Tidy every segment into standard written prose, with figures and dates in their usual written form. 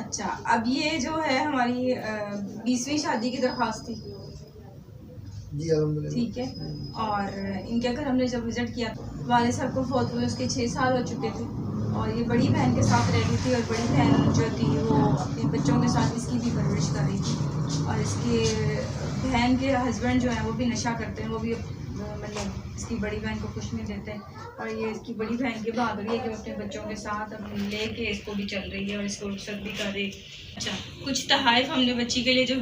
अच्छा, अब ये जो है हमारी 20वीं शादी की दरख्वास्त थी जी अल्हम्दुलिल्लाह। ठीक है। और इनके घर हमने जब विज़िट किया वाले साहब को फौत हुए उसके 6 साल हो चुके थे और ये बड़ी बहन के साथ रह रही थी और बड़ी बहन जो थी वो अपने बच्चों के साथ इसकी भी परवरिश कर रही थी और इसके बहन के हस्बैंड जो हैं वो भी नशा करते हैं, वो भी मतलब इसकी बड़ी बहन को कुछ नहीं देते और ये इसकी बड़ी बहन की बहादुरी है कि वो अपने बच्चों के साथ अब ले इसको भी चल रही है और इसको रुखसत भी कर रही। अच्छा, कुछ तहाइफ हमने बच्ची के लिए जो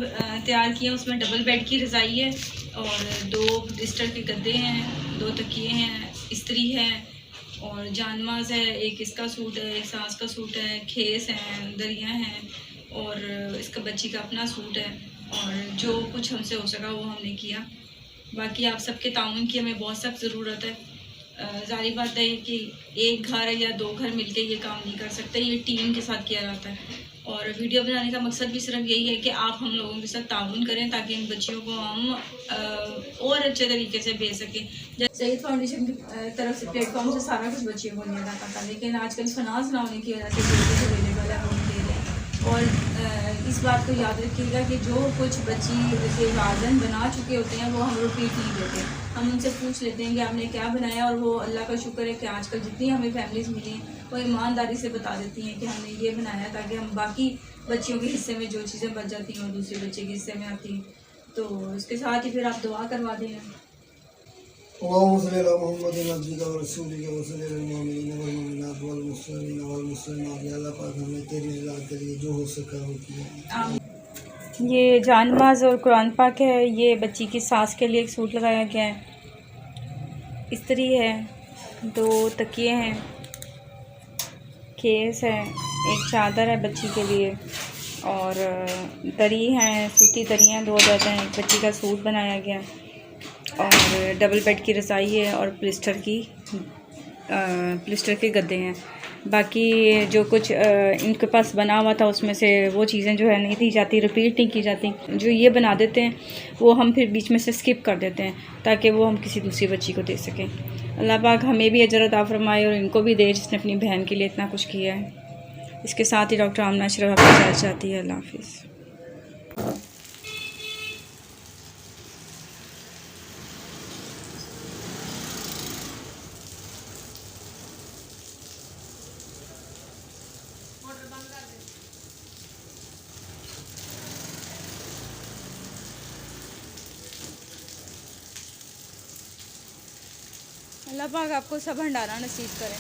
तैयार किए हैं उसमें डबल बेड की रज़ाई है और 2 बिस्तर के गद्दे हैं, 2 तकिए हैं, इस्त्री है और जानमाज है, एक इसका सूट है, एक सास का सूट है, खेस हैं, दरिया हैं और इसका बच्ची का अपना सूट है और जो कुछ हमसे हो सका वो हमने किया। बाकी आप सबके ताउन की हमें बहुत सख्त ज़रूरत है। ज़ाहिर बात है कि एक घर या 2 घर मिलके ये काम नहीं कर सकते, ये टीम के साथ किया जाता है और वीडियो बनाने का मकसद भी सिर्फ यही है कि आप हम लोगों के साथ ताउन करें ताकि इन बच्चियों को हम और अच्छे तरीके से भेज सकें। सईद फाउंडेशन की तरफ से प्लेटफॉर्म से सारा कुछ बच्चियों को नहीं अदा करता, लेकिन आजकल फाइनेंस ना होने की वजह से जो कुछ अवेलेबल है वो दे रहे हैं। और इस बात को याद रखिएगा कि जो कुछ बच्ची के वाजन बना चुके होते हैं वो हम रिपीट नहीं देते, हम उनसे पूछ लेते हैं कि आपने क्या बनाया और वो अल्लाह का शुक्र है कि आजकल जितनी हमें फैमिलीज़ मिली हैं वो ईमानदारी से बता देती हैं कि हमने ये बनाया ताकि हम बाकी बच्चियों के हिस्से में जो चीज़ें बच जाती हैं और दूसरे बच्चे के हिस्से में आती हैं। तो इसके साथ ही फिर आप दुआ करवा दें। जो हो सका वो किया। ये जानमाज और कुरान पाक है, ये बच्ची की सास के लिए एक सूट लगाया गया है, इस्त्री है, 2 तकिए हैं, केस है, एक चादर है बच्ची के लिए और दरी हैं, सूती दरियाँ 2 अदद हैं, एक बच्ची का सूट बनाया गया और डबल बेड की रज़ाई है और प्लिस्टर के गद्दे हैं। बाकी जो कुछ इनके पास बना हुआ था उसमें से वो चीज़ें जो है नहीं दी जाती, रिपीट नहीं की जाती, जो ये बना देते हैं वो हम फिर बीच में से स्किप कर देते हैं ताकि वो हम किसी दूसरी बच्ची को दे सकें। अल्लाह पाक हमें भी अजर अता फरमाए और इनको भी दे जिसने अपनी बहन के लिए इतना कुछ किया है। इसके साथ ही डॉक्टर आमना अशरफ आपको इजाज़त चाहती है। अल्लाह हाफ़िज़। अल्लाह पाक आपको सब भंडारा नसीब करें।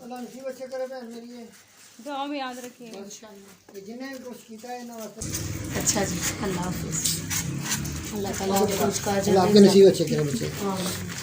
अल्लाह नसीब अच्छे करे बहन मेरी है, दुआ में याद रखिए जिन्हें भी कुछ किया है ना वास्ते। अच्छा जी, अल्लाह हाफिज़। अल्लाह ताला आपको उसका आपके नसीब अच्छे करे बच्चे। हाँ।